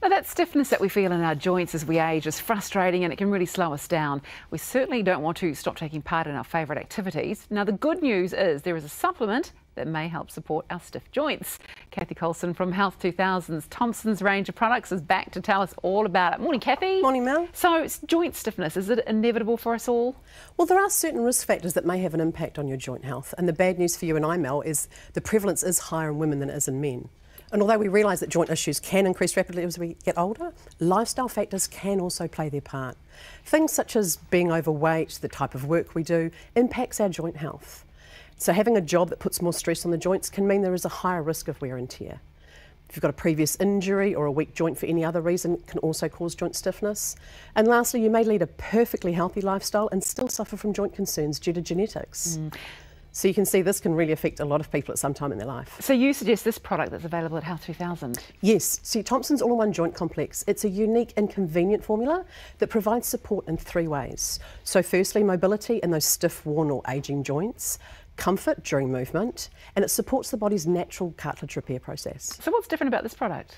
Now, that stiffness that we feel in our joints as we age is frustrating and it can really slow us down. We certainly don't want to stop taking part in our favourite activities. Now, the good news is there is a supplement that may help support our stiff joints. Kathy Colson from Health 2000's Thompson's range of products is back to tell us all about it. Morning, Kathy. Morning, Mel. So, joint stiffness, is it inevitable for us all? Well, there are certain risk factors that may have an impact on your joint health. And the bad news for you and I, Mel, is the prevalence is higher in women than it is in men. And although we realise that joint issues can increase rapidly as we get older, lifestyle factors can also play their part. Things such as being overweight, the type of work we do, impacts our joint health. So having a job that puts more stress on the joints can mean there is a higher risk of wear and tear. If you've got a previous injury or a weak joint for any other reason, it can also cause joint stiffness. And lastly, you may lead a perfectly healthy lifestyle and still suffer from joint concerns due to genetics. So you can see this can really affect a lot of people at some time in their life. So you suggest this product that's available at Health 2000? Yes. See, Thompson's All-in-One Joint Complex, it's a unique and convenient formula that provides support in 3 ways. So firstly, mobility in those stiff, worn or ageing joints, comfort during movement, and it supports the body's natural cartilage repair process. So what's different about this product?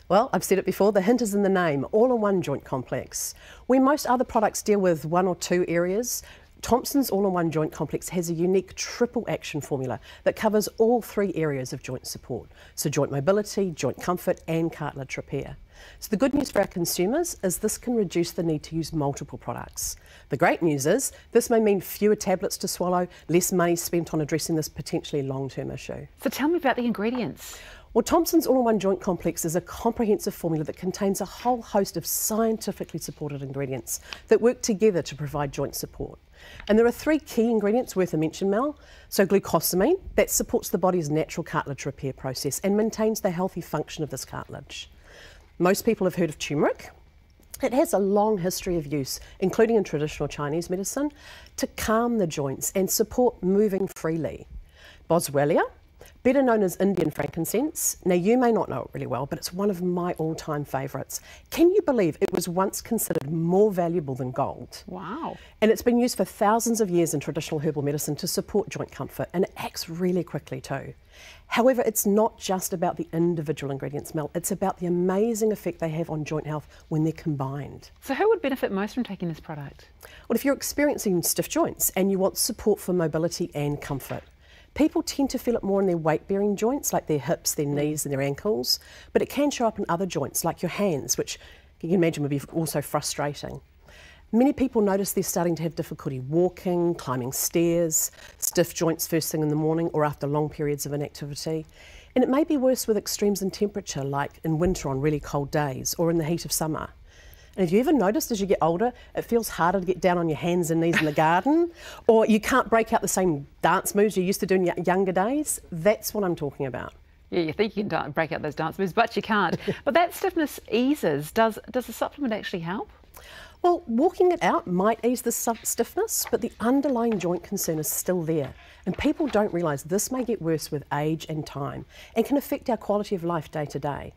Well, I've said it before, the hint is in the name, All-in-One Joint Complex. Where most other products deal with 1 or 2 areas, Thompson's All-in-One Joint Complex has a unique triple action formula that covers all 3 areas of joint support. So joint mobility, joint comfort and cartilage repair. So the good news for our consumers is this can reduce the need to use multiple products. The great news is this may mean fewer tablets to swallow, less money spent on addressing this potentially long-term issue. So tell me about the ingredients. Well, Thompson's All-in-One Joint Complex is a comprehensive formula that contains a whole host of scientifically supported ingredients that work together to provide joint support. And there are 3 key ingredients worth a mention, Mel. So glucosamine, that supports the body's natural cartilage repair process and maintains the healthy function of this cartilage. Most people have heard of turmeric. It has a long history of use, including in traditional Chinese medicine, to calm the joints and support moving freely. Boswellia, better known as Indian frankincense. Now, you may not know it really well, but it's one of my all-time favourites. Can you believe it was once considered more valuable than gold? Wow. And it's been used for thousands of years in traditional herbal medicine to support joint comfort, and it acts really quickly too. However, it's not just about the individual ingredients, Mel. It's about the amazing effect they have on joint health when they're combined. So who would benefit most from taking this product? Well, if you're experiencing stiff joints and you want support for mobility and comfort, people tend to feel it more in their weight-bearing joints, like their hips, their knees and their ankles, but it can show up in other joints, like your hands, which you can imagine would be also frustrating. Many people notice they're starting to have difficulty walking, climbing stairs, stiff joints first thing in the morning or after long periods of inactivity. And it may be worse with extremes in temperature, like in winter on really cold days or in the heat of summer. And have you ever noticed as you get older, it feels harder to get down on your hands and knees in the garden? Or you can't break out the same dance moves you used to do in your younger days? That's what I'm talking about. Yeah, you think you can break out those dance moves, but you can't. But that stiffness eases. Does the supplement actually help? Well, walking it out might ease the stiffness, but the underlying joint concern is still there. And people don't realise this may get worse with age and time and can affect our quality of life day to day.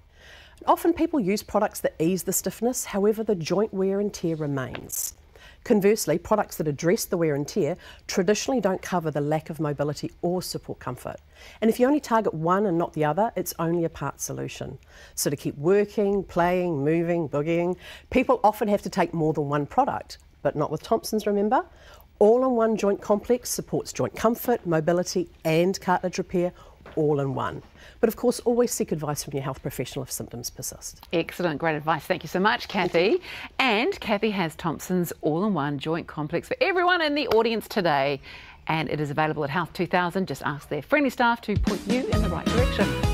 Often people use products that ease the stiffness, however the joint wear and tear remains. Conversely, products that address the wear and tear traditionally don't cover the lack of mobility or support comfort. And if you only target one and not the other, it's only a part solution. So to keep working, playing, moving, boogieing, people often have to take more than one product, but not with Thompson's, remember? All-in-One Joint Complex supports joint comfort, mobility and cartilage repair all in one. But of course, always seek advice from your health professional if symptoms persist. Excellent, great advice. Thank you so much, Kathy. And Kathy has Thompson's All-in-One Joint Complex for everyone in the audience today. And it is available at Health 2000. Just ask their friendly staff to point you in the right direction.